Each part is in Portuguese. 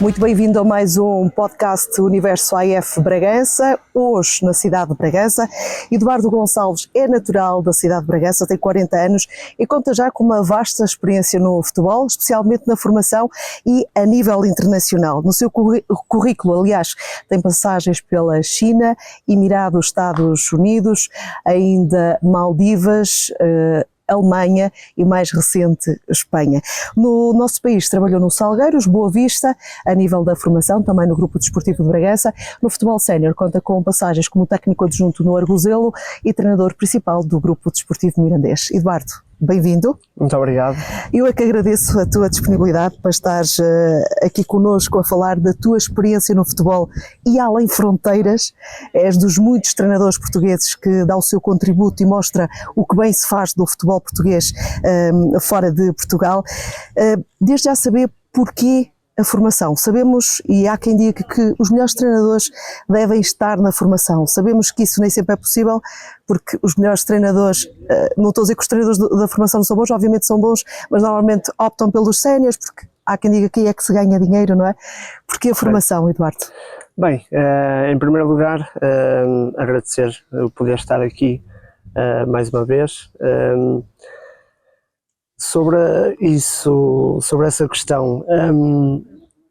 Muito bem-vindo a mais um podcast Universo AF Bragança, hoje na cidade de Bragança. Eduardo Gonçalves é natural da cidade de Bragança, tem 40 anos e conta já com uma vasta experiência no futebol, especialmente na formação e a nível internacional. No seu currículo, aliás, tem passagens pela China, Emirados Estados Unidos, ainda Maldivas, Alemanha e mais recente Espanha. No nosso país trabalhou no Salgueiros, Boa Vista, a nível da formação, também no Grupo Desportivo de Bragança. No futebol sénior conta com passagens como técnico adjunto no Arguzelo e treinador principal do Grupo Desportivo Mirandês. Eduardo, bem-vindo. Muito obrigado. Eu é que agradeço a tua disponibilidade para estares aqui connosco a falar da tua experiência no futebol e além fronteiras. És dos muitos treinadores portugueses que dá o seu contributo e mostra o que bem se faz do futebol português fora de Portugal. Desde já saber porquê a formação. Sabemos, e há quem diga que os melhores treinadores devem estar na formação. Sabemos que isso nem sempre é possível, porque os melhores treinadores, não estou a dizer que os treinadores da formação não são bons, obviamente são bons, mas normalmente optam pelos séniores, porque há quem diga que aí é que se ganha dinheiro, não é? Porquê a formação, Eduardo? Bem, em primeiro lugar, agradecer o poder estar aqui mais uma vez. Sobre essa questão,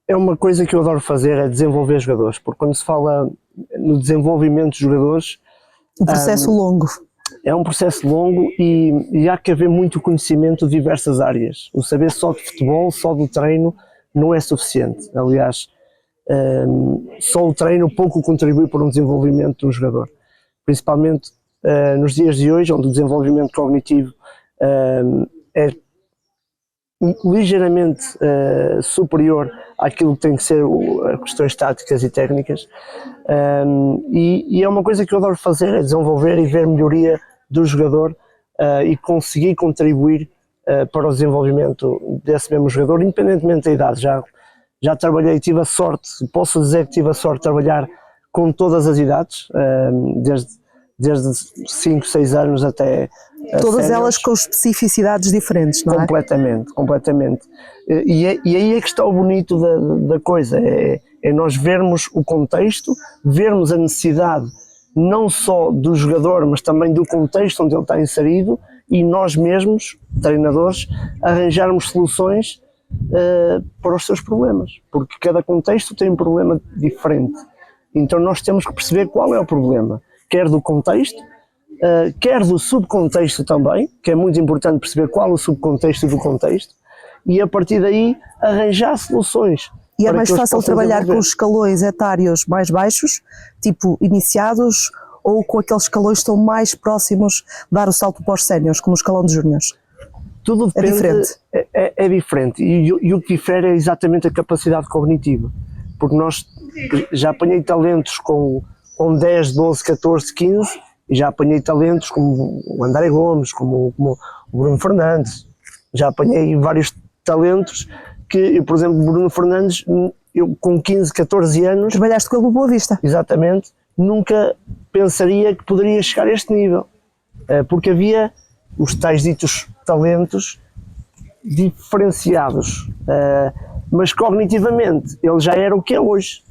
é uma coisa que eu adoro fazer, é desenvolver jogadores, porque quando se fala no desenvolvimento de jogadores... Um processo longo. É um processo longo e há que haver muito conhecimento de diversas áreas. O saber só de futebol, só do treino, não é suficiente. Aliás, só o treino pouco contribui para um desenvolvimento de um jogador. Principalmente nos dias de hoje, onde o desenvolvimento cognitivo é ligeiramente superior àquilo que tem que ser questões táticas e técnicas, e é uma coisa que eu adoro fazer, é desenvolver e ver melhoria do jogador e conseguir contribuir para o desenvolvimento desse mesmo jogador, independentemente da idade. Já trabalhei, tive a sorte, posso dizer que tive a sorte de trabalhar com todas as idades, desde 5, 6 anos até... Todas elas com especificidades diferentes, não é? Completamente. E aí é que está o bonito da coisa, é nós vermos o contexto, vermos a necessidade não só do jogador, mas também do contexto onde ele está inserido e nós mesmos, treinadores, arranjarmos soluções para os seus problemas, porque cada contexto tem um problema diferente. Então nós temos que perceber qual é o problema, quer do contexto, quer do subcontexto também, que é muito importante perceber qual é o subcontexto do contexto, e a partir daí arranjar soluções. E é mais fácil trabalhar com os escalões etários mais baixos, tipo iniciados, ou com aqueles escalões que estão mais próximos de dar o salto para os séniores, como o escalão de júniores? Tudo depende, é diferente. É diferente, e o que difere é exatamente a capacidade cognitiva, porque nós já apanhei talentos com 10, 12, 14, 15, e já apanhei talentos como o André Gomes, como o Bruno Fernandes, já apanhei vários talentos que, por exemplo, Bruno Fernandes, eu com 15, 14 anos... Trabalhaste com ele no Boa Vista. Exatamente, nunca pensaria que poderia chegar a este nível, porque havia os tais ditos talentos diferenciados, mas cognitivamente ele já era o que é hoje,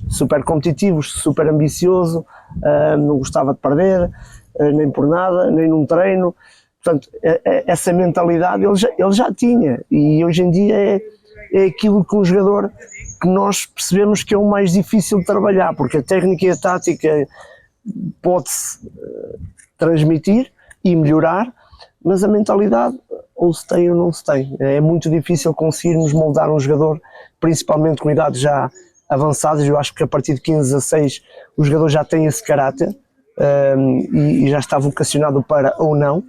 super competitivo, super ambicioso, não gostava de perder, nem por nada, nem num treino. Portanto, essa mentalidade ele já tinha, e hoje em dia é aquilo que um jogador que nós percebemos que é o mais difícil de trabalhar, porque a técnica e a tática pode-se transmitir e melhorar, mas a mentalidade ou se tem ou não se tem. É muito difícil conseguirmos moldar um jogador, principalmente com idades já avançadas. Eu acho que a partir de 15, 16 o jogador já tem esse caráter e já está vocacionado para ou não.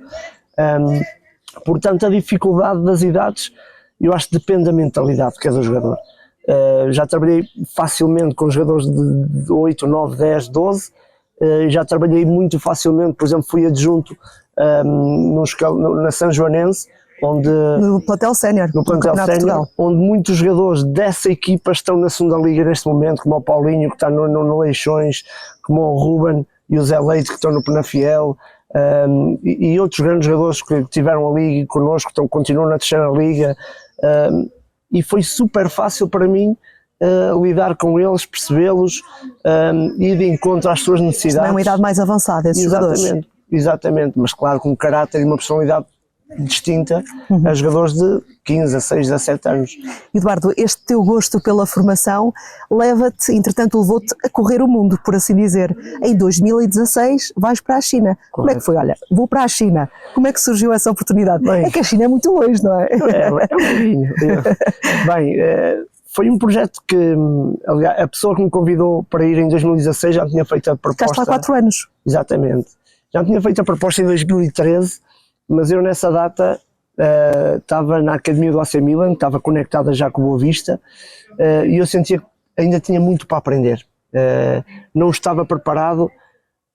Portanto, a dificuldade das idades, eu acho que depende da mentalidade de cada jogador. Já trabalhei facilmente com jogadores de 8, 9, 10, 12, já trabalhei muito facilmente, por exemplo, fui adjunto na São Joanense, no plantel sénior, no Campeonato de Portugal, onde muitos jogadores dessa equipa estão na segunda liga neste momento, como o Paulinho, que está no Leixões, como o Ruben e o Zé Leite, que estão no Penafiel, e outros grandes jogadores que estiveram ali connosco, continuam na terceira liga, e foi super fácil para mim lidar com eles, percebê-los, ir de encontro às suas necessidades. Também é uma idade mais avançada, esses jogadores. Exatamente, mas claro, com um caráter e uma personalidade distinta a jogadores de 15, 16, 17 anos. Eduardo, este teu gosto pela formação leva-te, entretanto levou-te a correr o mundo, por assim dizer. Em 2016 vais para a China. Correto. Como é que foi? Olha, vou para a China. Como é que surgiu essa oportunidade? Bem, é que a China é muito longe, não é? É um bocadinho. Bem, foi um projeto que, aliás, a pessoa que me convidou para ir em 2016 já tinha feito a proposta. Ficaste lá 4 anos. Exatamente. Já tinha feito a proposta em 2013, mas eu nessa data estava na academia do AC Milan, estava conectada já com o Boa Vista, e eu sentia que ainda tinha muito para aprender. Não estava preparado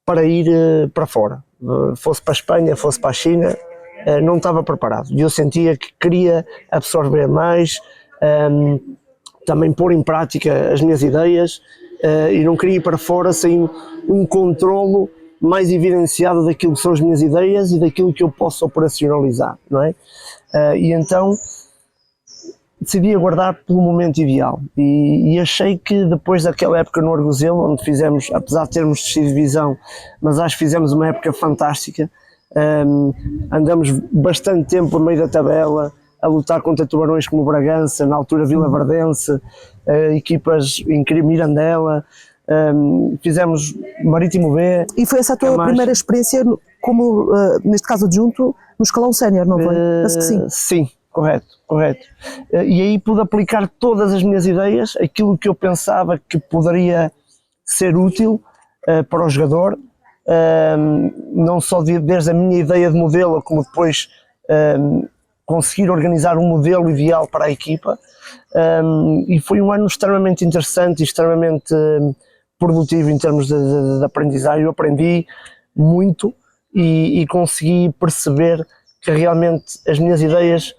para ir para fora. Fosse para a Espanha, fosse para a China, não estava preparado. E eu sentia que queria absorver mais, também pôr em prática as minhas ideias, e não queria ir para fora sem um controlo mais evidenciado daquilo que são as minhas ideias e daquilo que eu posso operacionalizar, não é? E então decidi aguardar pelo momento ideal e achei que depois daquela época no Arguzelo, onde fizemos, apesar de termos descido de divisão, mas acho que fizemos uma época fantástica, andamos bastante tempo no meio da tabela, a lutar contra tubarões como o Bragança, na altura Vila Verdense, equipas incríveis, Mirandela, fizemos Marítimo B. E foi essa a tua primeira experiência como, neste caso adjunto, no escalão sénior, não foi? Penso que sim. Sim, correto. E aí pude aplicar todas as minhas ideias, aquilo que eu pensava que poderia ser útil para o jogador, não só desde a minha ideia de modelo, como depois conseguir organizar um modelo ideal para a equipa. E foi um ano extremamente interessante e extremamente produtivo em termos de aprendizagem. Eu aprendi muito e consegui perceber que realmente as minhas ideias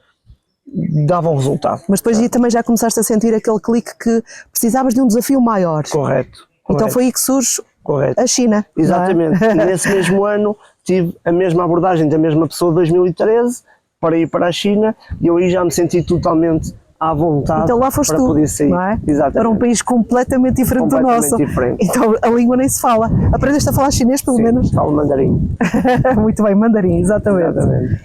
davam resultado. Mas depois aí também já começaste a sentir aquele clique que precisavas de um desafio maior. Correto. Então foi aí que surge a China. Exatamente. É? Nesse mesmo ano tive a mesma abordagem da mesma pessoa de 2013 para ir para a China e eu aí já me senti totalmente à vontade. Então lá foste para tu, poder sair. Não é? Exatamente. Para um país completamente diferente do nosso. Diferente. Então a língua nem se fala. Aprendeste a falar chinês pelo menos? Falo mandarim. Muito bem, mandarim, exatamente.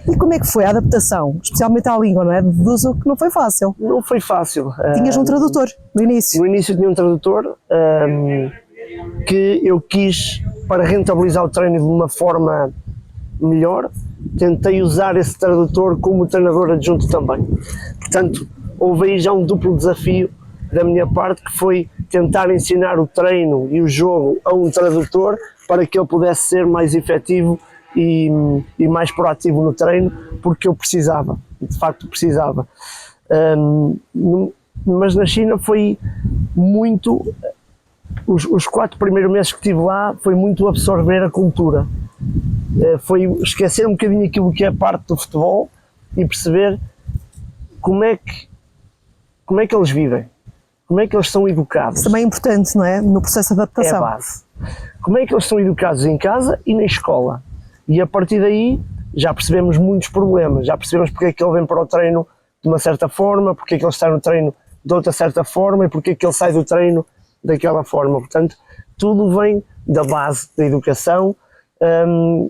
E como é que foi a adaptação, especialmente à língua, não é? Deduzo que não foi fácil. Não foi fácil. Tinhas um tradutor no início? No início tinha um tradutor que eu quis, para rentabilizar o treino de uma forma melhor, tentei usar esse tradutor como treinador adjunto também. Portanto, houve aí já um duplo desafio da minha parte, que foi tentar ensinar o treino e o jogo a um tradutor para que ele pudesse ser mais efetivo e mais proativo no treino, porque eu precisava, de facto precisava. Mas na China foi muito, os 4 primeiros meses que estive lá, foi muito absorver a cultura. Foi esquecer um bocadinho aquilo que é parte do futebol e perceber como é que eles vivem, como é que eles são educados. Isso também é importante, não é? No processo de adaptação. É a base. Como é que eles são educados em casa e na escola. E a partir daí já percebemos muitos problemas, já percebemos porque é que ele vem para o treino de uma certa forma, porque é que ele está no treino de outra certa forma e porque é que ele sai do treino daquela forma. Portanto, tudo vem da base da educação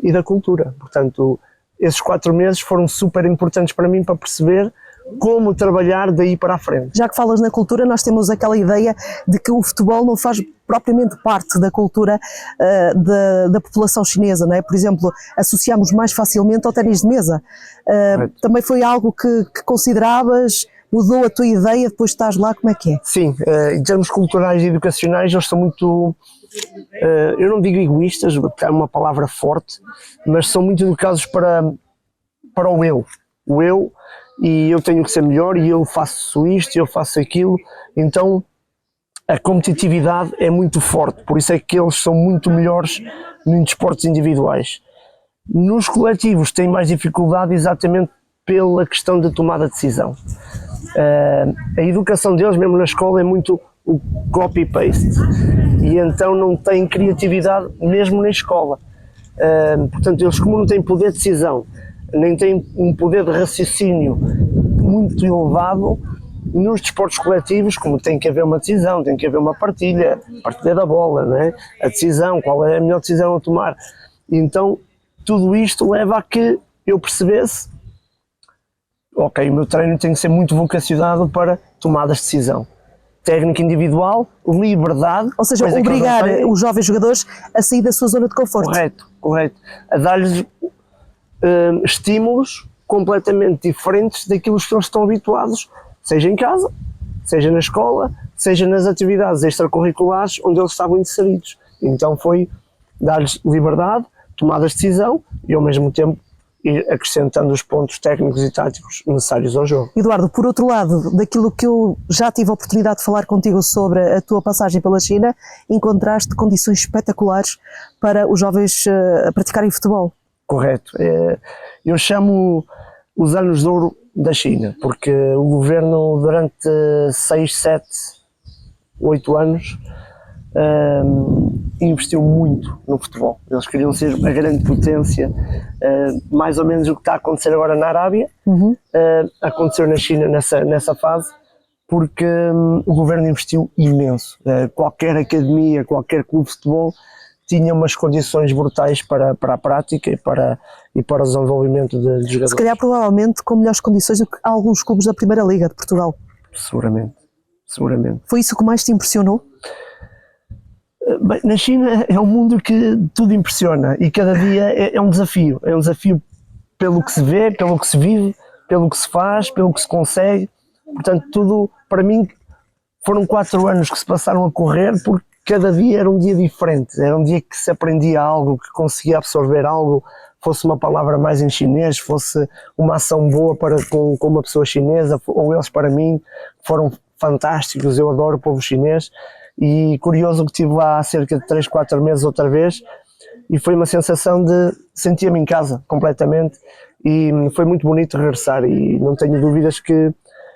e da cultura. Portanto, esses 4 meses foram super importantes para mim para perceber como trabalhar daí para a frente. Já que falas na cultura, nós temos aquela ideia de que o futebol não faz propriamente parte da cultura da população chinesa, não é? Por exemplo, associamos mais facilmente ao ténis de mesa. Também foi algo que consideravas, mudou a tua ideia depois de estás lá, como é que é? Sim, em termos culturais e educacionais eles são muito, eu não digo egoístas, porque é uma palavra forte, mas são muito educados para o eu. O eu, e eu tenho que ser melhor, e eu faço isto, eu faço aquilo, então a competitividade é muito forte, por isso é que eles são muito melhores nos desportos individuais. Nos coletivos têm mais dificuldade exatamente pela questão da tomada de decisão. A educação deles, mesmo na escola, é muito o copy-paste, e então não têm criatividade mesmo na escola. Portanto, eles, como não têm poder de decisão, nem têm um poder de raciocínio muito elevado, nos desportos coletivos, como tem que haver uma decisão, tem que haver uma partilha da bola, não é? A decisão, qual é a melhor decisão a tomar. E então, tudo isto leva a que eu percebesse, ok, o meu treino tem que ser muito vocacionado para tomadas de decisão. Técnica individual, liberdade. Ou seja, obrigar os jovens jogadores a sair da sua zona de conforto. Correto. A dar-lhes estímulos completamente diferentes daquilo que eles estão habituados, seja em casa, seja na escola, seja nas atividades extracurriculares onde eles estavam inseridos. Então foi dar-lhes liberdade, tomadas de decisão e ao mesmo tempo ir acrescentando os pontos técnicos e táticos necessários ao jogo. Eduardo, por outro lado, daquilo que eu já tive a oportunidade de falar contigo sobre a tua passagem pela China, encontraste condições espetaculares para os jovens praticarem futebol. Correto. Eu chamo os anos de ouro da China, porque o governo durante 6, 7, 8 anos investiu muito no futebol. Eles queriam ser a grande potência, mais ou menos o que está a acontecer agora na Arábia, aconteceu na China nessa fase, porque o governo investiu imenso. Qualquer academia, qualquer clube de futebol tinha umas condições brutais para a prática e para o desenvolvimento de jogadores. Se calhar provavelmente com melhores condições do que alguns clubes da Primeira Liga de Portugal. Seguramente. Foi isso que mais te impressionou? Bem, na China é um mundo que tudo impressiona e cada dia é um desafio. É um desafio pelo que se vê, pelo que se vive, pelo que se faz, pelo que se consegue. Portanto, tudo, para mim, foram 4 anos que se passaram a correr porque cada dia era um dia diferente. Era um dia que se aprendia algo, que conseguia absorver algo, fosse uma palavra mais em chinês, fosse uma ação boa com uma pessoa chinesa, ou eles para mim foram fantásticos. Eu adoro o povo chinês. E curioso que estive lá há cerca de 3, 4 meses outra vez e foi uma sensação de sentia-me em casa completamente e foi muito bonito regressar e não tenho dúvidas que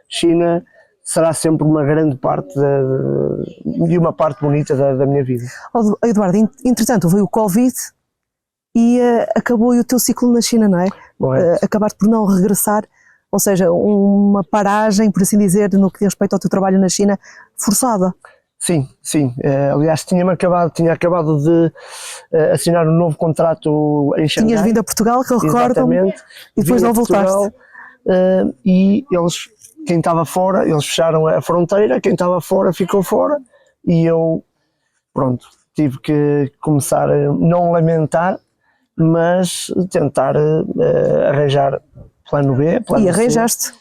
China será sempre uma grande parte de uma parte bonita da minha vida. Eduardo, entretanto veio o Covid e acabou o teu ciclo na China, não é? Acabaste por não regressar, ou seja, uma paragem, por assim dizer, no que diz respeito ao teu trabalho na China, forçada. Sim. Aliás, tinha acabado de assinar um novo contrato em Xangai. Tinhas vindo a Portugal, que eu recordo-me, e depois não voltaste. E eles, quem estava fora, eles fecharam a fronteira, quem estava fora ficou fora e eu, pronto, tive que começar a não lamentar, mas tentar arranjar plano B, plano C. E arranjaste.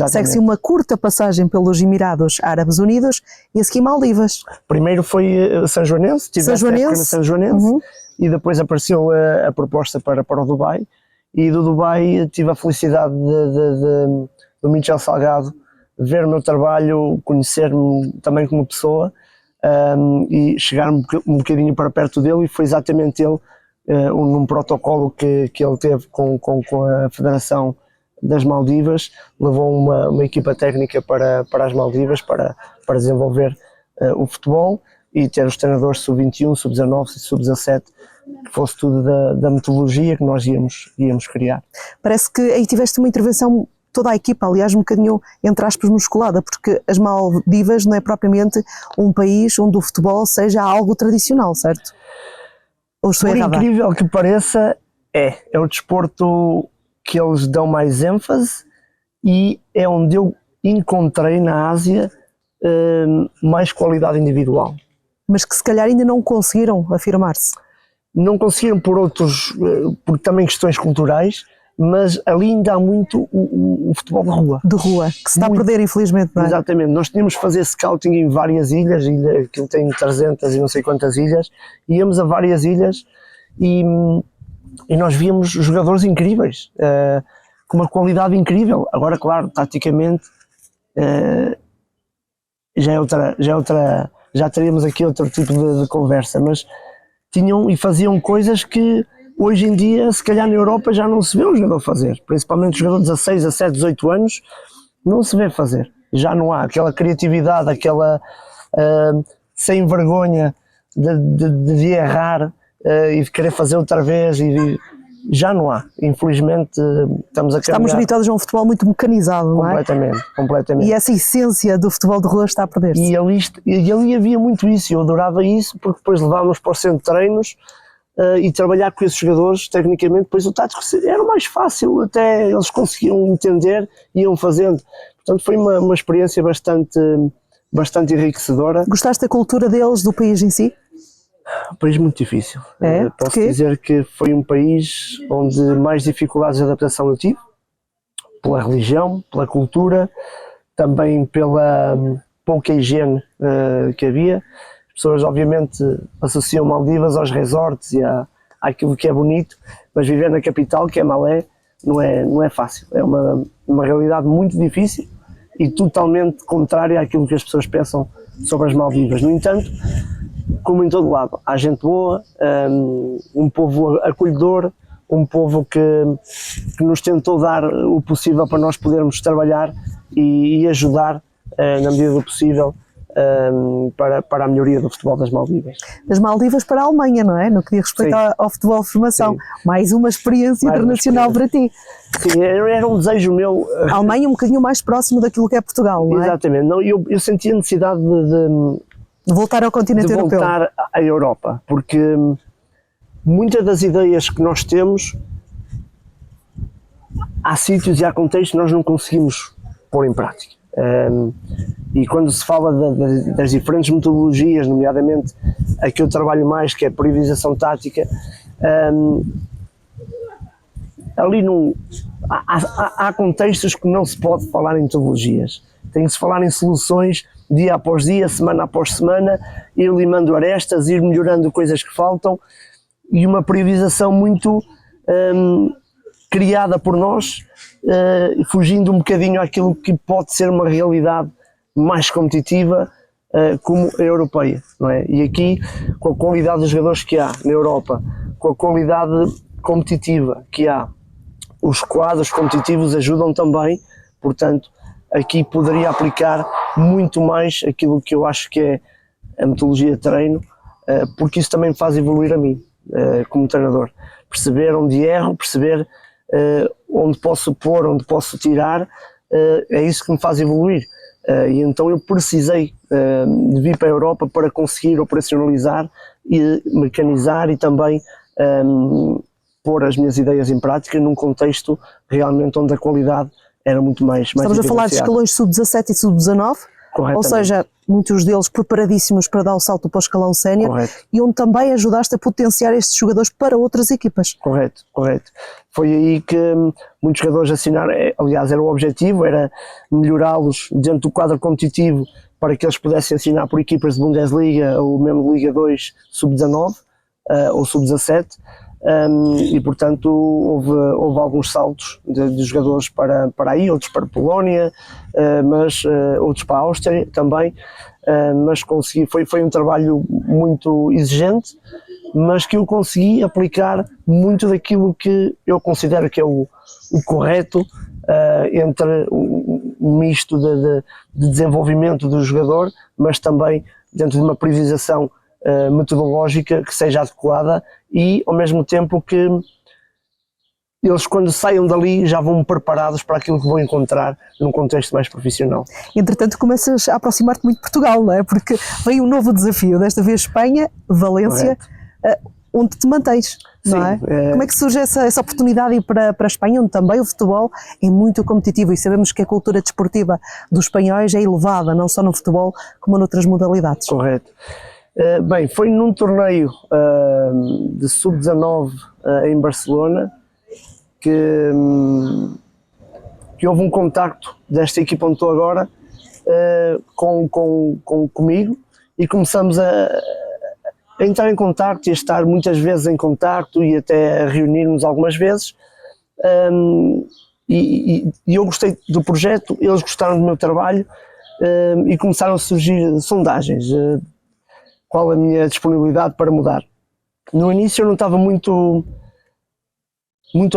Segue-se uma curta passagem pelos Emirados Árabes Unidos e a seguir Maldivas. Primeiro foi São Joanense, estive esta época na São Joanense, e depois apareceu a proposta para o Dubai, e do Dubai tive a felicidade do Michel Salgado ver o meu trabalho, conhecer-me também como pessoa e chegar um bocadinho para perto dele, e foi exatamente ele, num protocolo que ele teve com a Federação das Maldivas, levou uma equipa técnica para as Maldivas para desenvolver o futebol e ter os treinadores sub-21, sub-19 e sub-17, que fosse tudo da metodologia que nós íamos criar. Parece que aí tiveste uma intervenção, toda a equipa, aliás, um bocadinho, entre aspas, musculada, porque as Maldivas não é propriamente um país onde o futebol seja algo tradicional, certo? Ou estou errada? Por incrível que pareça, é o desporto que eles dão mais ênfase e é onde eu encontrei na Ásia mais qualidade individual. Mas que se calhar ainda não conseguiram afirmar-se. Não conseguiram por também questões culturais, mas ali ainda há muito o futebol de rua. De rua, que se está a perder, infelizmente, não é? Exatamente, nós tínhamos que fazer scouting em várias ilhas, aquilo tem 300 e não sei quantas ilhas, íamos a várias ilhas e nós víamos jogadores incríveis, com uma qualidade incrível. Agora, claro, taticamente, já teríamos aqui outro tipo de conversa, mas tinham e faziam coisas que hoje em dia, se calhar na Europa, já não se vê um jogador fazer, principalmente jogador de 16, 17, 18 anos, não se vê fazer. Já não há aquela criatividade, aquela sem vergonha de errar e de querer fazer outra vez. já não há. Infelizmente estamos a Estamos caminhar habituados a um futebol muito mecanizado, não é? completamente. E essa essência do futebol de rua está a perder-se. E ali havia muito isso, eu adorava isso, porque depois levávamos para o centro de treinos e trabalhar com esses jogadores, tecnicamente, depois o tático era mais fácil, até eles conseguiam entender e iam fazendo. Portanto, foi uma experiência bastante enriquecedora. Gostaste da cultura deles, do país em si? Um país muito difícil. Posso Porquê? dizer que foi um país onde mais dificuldades de adaptação eu tive, pela religião, pela cultura, também pela pouca higiene que havia. As pessoas obviamente associam Maldivas aos resorts e àquilo que é bonito, mas viver na capital, que é Malé, não é fácil. É uma realidade muito difícil e totalmente contrária àquilo que as pessoas pensam sobre as Maldivas. No entanto, como em todo lado, há gente boa, um povo acolhedor, um povo que nos tentou dar o possível para nós podermos trabalhar e ajudar na medida do possível para a melhoria do futebol das Maldivas. Das Maldivas para a Alemanha, não é? No que diz respeito ao futebol de formação. Sim. Mais uma experiência internacional para ti. Sim, era um desejo meu. A Alemanha um bocadinho mais próximo daquilo que é Portugal, não é? Exatamente. Não, eu senti a necessidade de voltar ao continente europeu. De voltar à Europa, porque muitas das ideias que nós temos, há sítios e há contextos que nós não conseguimos pôr em prática. E quando se fala das diferentes metodologias, nomeadamente a que eu trabalho mais, que é a priorização tática, ali há contextos que não se pode falar em metodologias. Tem que se falar em soluções dia após dia, semana após semana, ir limando arestas, ir melhorando coisas que faltam, e uma priorização muito criada por nós, fugindo um bocadinho àquilo que pode ser uma realidade mais competitiva, como a europeia, não é? E aqui, com a qualidade dos jogadores que há na Europa, com a qualidade competitiva que há, os quadros competitivos ajudam também, portanto, aqui poderia aplicar muito mais aquilo que eu acho que é a metodologia de treino, porque isso também me faz evoluir a mim, como treinador. Perceber onde erro, perceber onde posso pôr, onde posso tirar, é isso que me faz evoluir. E então eu precisei de vir para a Europa para conseguir operacionalizar e mecanizar e também pôr as minhas ideias em prática num contexto realmente onde a qualidade era muito mais Estamos a falar de escalões sub-17 e sub-19, ou seja, muitos deles preparadíssimos para dar o salto para o escalão sénior, e onde também ajudaste a potenciar estes jogadores para outras equipas. Correto. Foi aí que muitos jogadores assinaram, aliás era o objetivo, era melhorá-los dentro do quadro competitivo para que eles pudessem assinar por equipas de Bundesliga ou mesmo Liga 2 sub-19 ou sub-17. E portanto houve alguns saltos de jogadores para aí, outros para a Polónia, mas outros para a Áustria também, mas consegui, foi um trabalho muito exigente, mas que eu consegui aplicar muito daquilo que eu considero que é o correto, entre um misto de desenvolvimento do jogador, mas também dentro de uma priorização metodológica que seja adequada e ao mesmo tempo que eles quando saiam dali já vão preparados para aquilo que vão encontrar num contexto mais profissional. Entretanto começas a aproximar-te muito de Portugal, não é? Porque vem um novo desafio, desta vez Espanha, Valência, onde te mantens, não é? Como é que surge essa oportunidade de ir para a Espanha, onde também o futebol é muito competitivo e sabemos que a cultura desportiva dos espanhóis é elevada, não só no futebol como noutras modalidades. Correto. Bem, foi num torneio de sub-19 em Barcelona que houve um contacto desta equipa onde estou agora comigo e começamos a entrar em contacto e a estar muitas vezes em contacto e até a reunirmos algumas vezes, e eu gostei do projeto, eles gostaram do meu trabalho e começaram a surgir sondagens. Qual a minha disponibilidade para mudar? No início eu não estava muito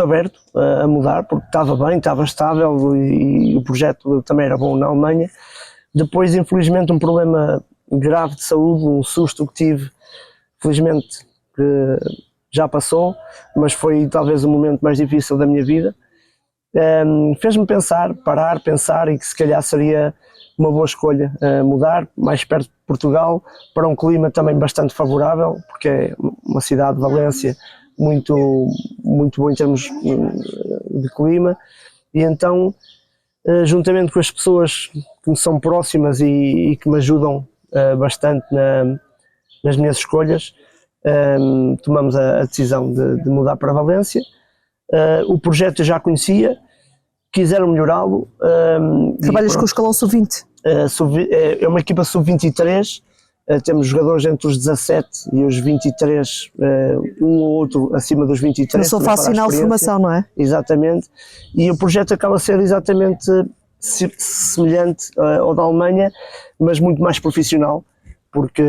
aberto a mudar, porque estava bem, estava estável e o projeto também era bom na Alemanha. Depois, infelizmente, um problema grave de saúde, um susto que tive, felizmente que já passou, mas foi talvez o momento mais difícil da minha vida. Fez-me pensar e que se calhar seria uma boa escolha mudar mais perto de Portugal, para um clima também bastante favorável, porque é uma cidade de Valência muito, muito boa em termos de clima, e então, juntamente com as pessoas que me são próximas e que me ajudam bastante nas minhas escolhas, tomamos a decisão de mudar para Valência. O projeto eu já conhecia, quiseram melhorá-lo. Trabalhas com o escalão sub-20? É uma equipa sub-23, temos jogadores entre os 17 e os 23, um ou outro acima dos 23. Não sou fácil sinal de formação, não é? Exatamente, e o projeto acaba a ser exatamente semelhante ao da Alemanha, mas muito mais profissional, porque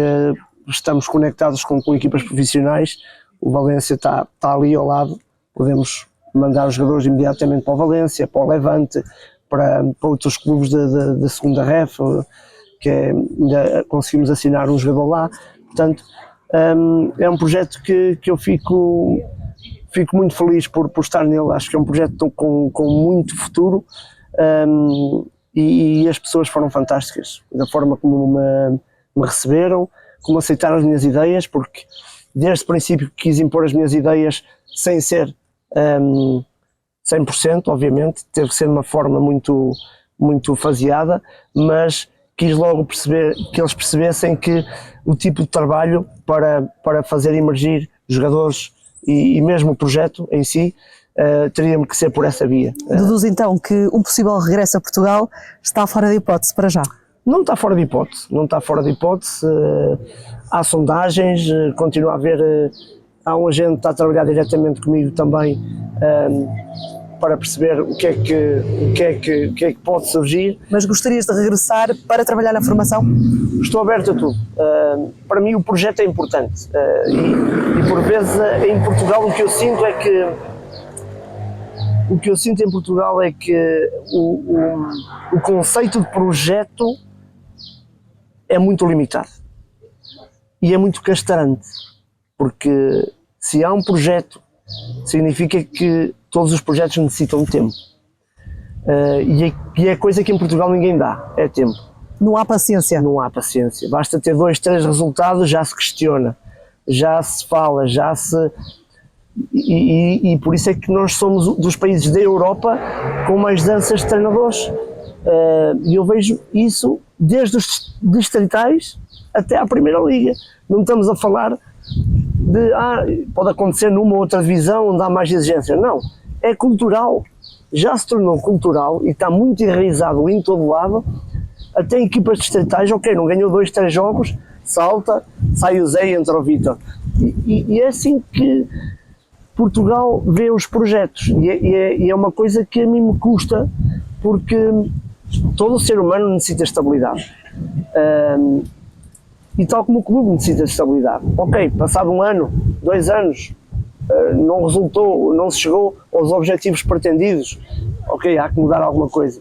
estamos conectados com equipas profissionais. O Valência está ali ao lado, podemos mandar os jogadores imediatamente para o Valência, para o Levante, para outros clubes da segunda ref, que ainda conseguimos assinar um jogador lá. Portanto, é um projeto que eu fico muito feliz por estar nele. Acho que é um projeto com muito futuro, e as pessoas foram fantásticas, da forma como me receberam, como aceitaram as minhas ideias, porque desde o princípio quis impor as minhas ideias sem ser 100%, obviamente, teve que ser de uma forma muito, muito faseada, mas quis logo perceber, que eles percebessem que o tipo de trabalho para fazer emergir jogadores e mesmo o projeto em si, teria que ser por essa via. Deduz então que um possível regresso a Portugal está fora de hipótese para já? Não está fora de hipótese, há sondagens, continua a haver, há um agente que está a trabalhar diretamente comigo também, para perceber o que é que pode surgir. Mas gostarias de regressar para trabalhar na formação? Estou aberto a tudo. Para mim o projeto é importante, e por vezes em Portugal o que eu sinto é que o conceito de projeto é muito limitado e é muito castrante, porque se há um projeto significa que todos os projetos necessitam de tempo, e é coisa que em Portugal ninguém dá, é tempo. Não há paciência? Não há paciência, basta ter 2, 3 resultados, já se questiona, já se fala, e por isso é que nós somos dos países da Europa com mais danças de treinadores, e eu vejo isso desde os distritais até à Primeira Liga. Não estamos a falar de pode acontecer numa ou outra divisão onde há mais exigência, não, é cultural, já se tornou cultural e está muito enraizado em todo lado. Até equipas distritais, ok, não ganhou 2, 3 jogos, salta, sai o Zé e entra o Vítor, e é assim que Portugal vê os projetos, e é uma coisa que a mim me custa, porque todo ser humano necessita de estabilidade, e tal como o clube necessita de estabilidade. Ok, passado 1 ano, 2 anos, não resultou, não se chegou aos objetivos pretendidos, ok, há que mudar alguma coisa,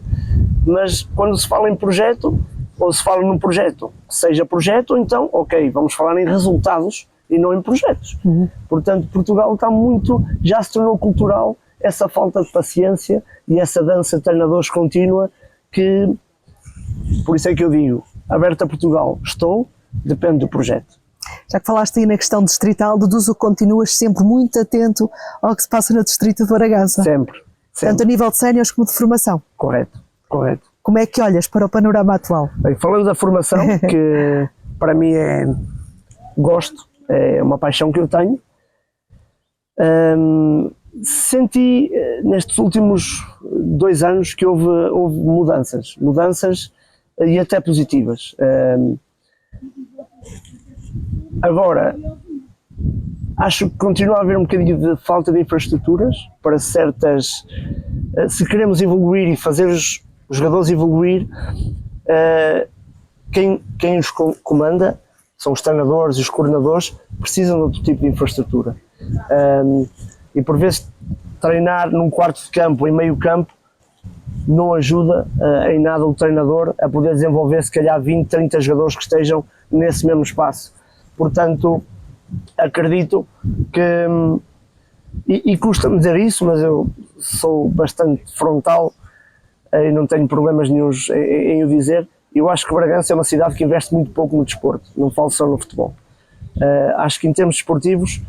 mas quando se fala em projeto, ou se fala num projeto, seja projeto, então ok, vamos falar em resultados e não em projetos. Portanto, Portugal está já se tornou cultural essa falta de paciência e essa dança de treinadores contínua, que por isso é que eu digo, aberto a Portugal estou, depende do projeto. Já que falaste aí na questão distrital, deduzo que continuas sempre muito atento ao que se passa no distrito de Bragança. Sempre. Tanto a nível de séniores como de formação. Correto. Como é que olhas para o panorama atual? Bem, falando da formação, que para mim gosto, é uma paixão que eu tenho, senti nestes últimos 2 anos que houve mudanças e até positivas. Agora, acho que continua a haver um bocadinho de falta de infraestruturas para certas. Se queremos evoluir e fazer os jogadores evoluir, quem os comanda são os treinadores e os coordenadores, precisam de outro tipo de infraestrutura. E por vezes treinar num quarto de campo, em meio campo, não ajuda em nada o treinador a poder desenvolver se calhar 20, 30 jogadores que estejam nesse mesmo espaço. Portanto, acredito que, e custa-me dizer isso, mas eu sou bastante frontal e não tenho problemas nenhuns em o dizer. Eu acho que Bragança é uma cidade que investe muito pouco no desporto, não falo só no futebol. Acho que em termos desportivos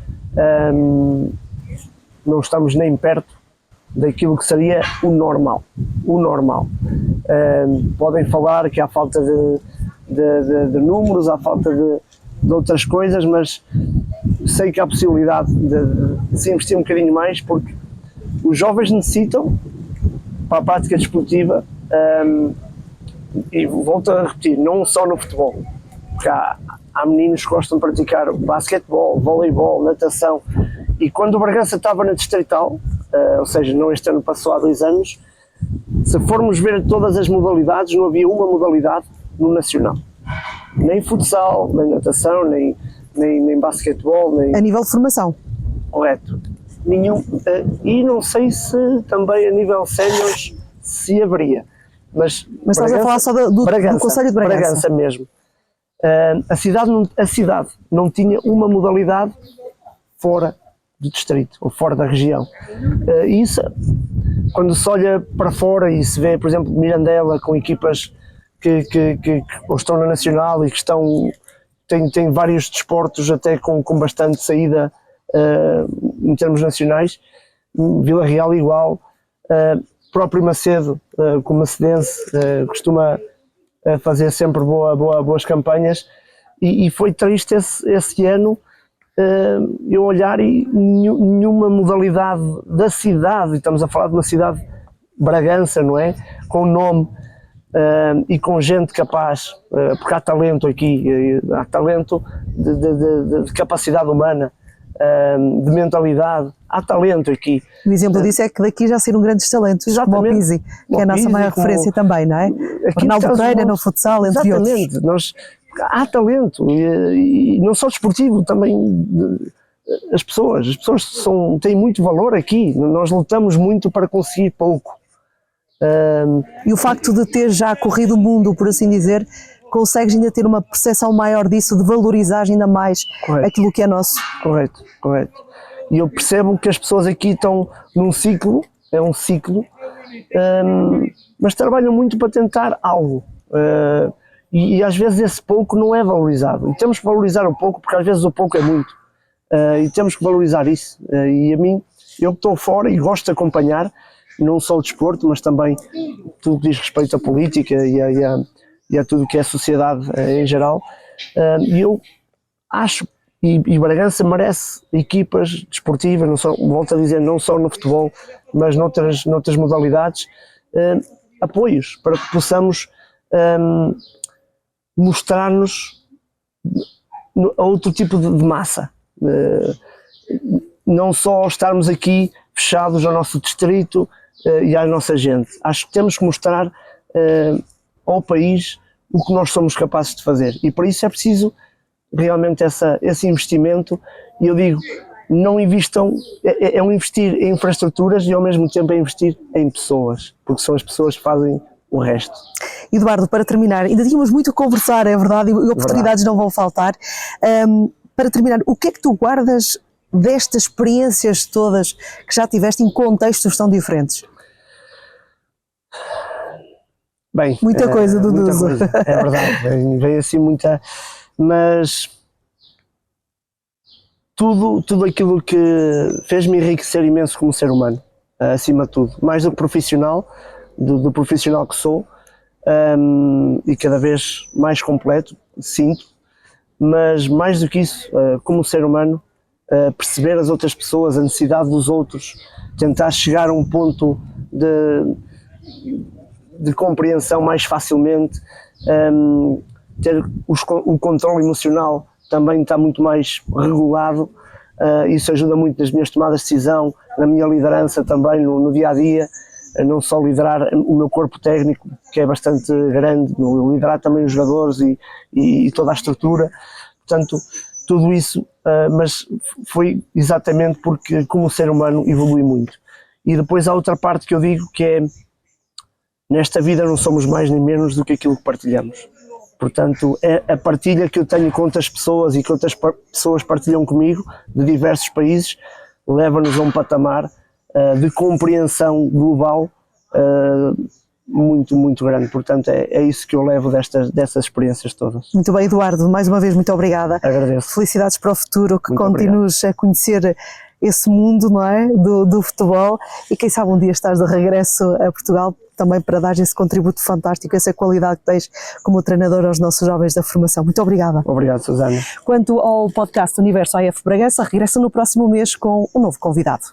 não estamos nem perto daquilo que seria o normal. O normal. Podem falar que há falta de números, há falta de outras coisas, mas sei que há possibilidade de se investir um bocadinho mais, porque os jovens necessitam, para a prática desportiva, e volto a repetir, não só no futebol, porque há meninos que gostam de praticar basquetebol, voleibol, natação, e quando o Bragança estava na Distrital, ou seja, não este ano, passou há 2 anos, se formos ver todas as modalidades, não havia uma modalidade no Nacional. Nem futsal, nem natação, nem basquetebol, nem... A nível de formação. Correto. Nenhum, e não sei se também a nível séniores se haveria. Mas estás a falar só do Concelho de Bragança. Bragança mesmo. A cidade não tinha uma modalidade fora do distrito ou fora da região. E isso, quando se olha para fora e se vê, por exemplo, Mirandela com equipas que estão na Nacional e que têm vários desportos até com bastante saída em termos nacionais, Vila Real igual, próprio Macedo, como macedense, costuma fazer sempre boas campanhas, e foi triste esse ano eu olhar e nenhuma modalidade da cidade, e estamos a falar de uma cidade Bragança, não é? Com nome e com gente capaz, porque há talento aqui, há talento de capacidade humana, de mentalidade, há talento aqui. O exemplo disso é que daqui já saíram grandes talentos, como o Pizzi, que é a nossa maior referência também, não é? Ronaldo Pereira no futsal, entre outros. Há talento, e não só desportivo, também as pessoas têm muito valor aqui, nós lutamos muito para conseguir pouco. E o facto de ter já corrido o mundo, por assim dizer, consegues ainda ter uma percepção maior disso, de valorizar ainda mais aquilo que é nosso. Correto. E eu percebo que as pessoas aqui estão num ciclo, é um ciclo, mas trabalham muito para tentar algo. E às vezes esse pouco não é valorizado. E temos que valorizar o pouco, porque às vezes o pouco é muito. E temos que valorizar isso. E a mim, eu que estou fora e gosto de acompanhar, não só o desporto, mas também tudo que diz respeito à política e a tudo que é sociedade em geral. E eu acho, e Bragança merece equipas desportivas, não só, volto a dizer, não só no futebol, mas noutras modalidades, apoios, para que possamos mostrar-nos a outro tipo de massa. Não só estarmos aqui fechados ao nosso distrito e à nossa gente. Acho que temos que mostrar ao país o que nós somos capazes de fazer, e para isso é preciso realmente esse investimento. E eu digo, não invistam, é um investir em infraestruturas e ao mesmo tempo é investir em pessoas, porque são as pessoas que fazem o resto. Eduardo, para terminar, ainda tínhamos muito a conversar, é verdade, e oportunidades não vão faltar. Para terminar, o que é que tu guardas destas experiências todas que já tiveste em contextos tão diferentes? Bem, muita coisa, Dudu. É verdade, vem assim muita, mas tudo aquilo que fez-me enriquecer imenso como ser humano, acima de tudo, mais do que profissional, do profissional que sou, e cada vez mais completo, sinto, mas mais do que isso, como ser humano, perceber as outras pessoas, a necessidade dos outros, tentar chegar a um ponto de compreensão mais facilmente, ter o controle emocional também está muito mais regulado, isso ajuda muito nas minhas tomadas de decisão, na minha liderança também, no dia a dia, não só liderar o meu corpo técnico, que é bastante grande, liderar também os jogadores e toda a estrutura, portanto, tudo isso, mas foi exatamente porque como ser humano evolui muito. E depois há outra parte que eu digo, que é: nesta vida não somos mais nem menos do que aquilo que partilhamos. Portanto, é a partilha que eu tenho com outras pessoas e que outras pessoas partilham comigo, de diversos países, leva-nos a um patamar de compreensão global muito, muito grande. Portanto, é isso que eu levo dessas experiências todas. Muito bem, Eduardo, mais uma vez muito obrigada. Agradeço. Felicidades para o futuro, que Muito continues a conhecer esse mundo, não é, do futebol, e quem sabe um dia estás de regresso a Portugal também para dar esse contributo fantástico, essa qualidade que tens como treinador aos nossos jovens da formação. Muito obrigada. Obrigado, Susana. Quanto ao podcast Universo AF Bragança, regressa no próximo mês com um novo convidado.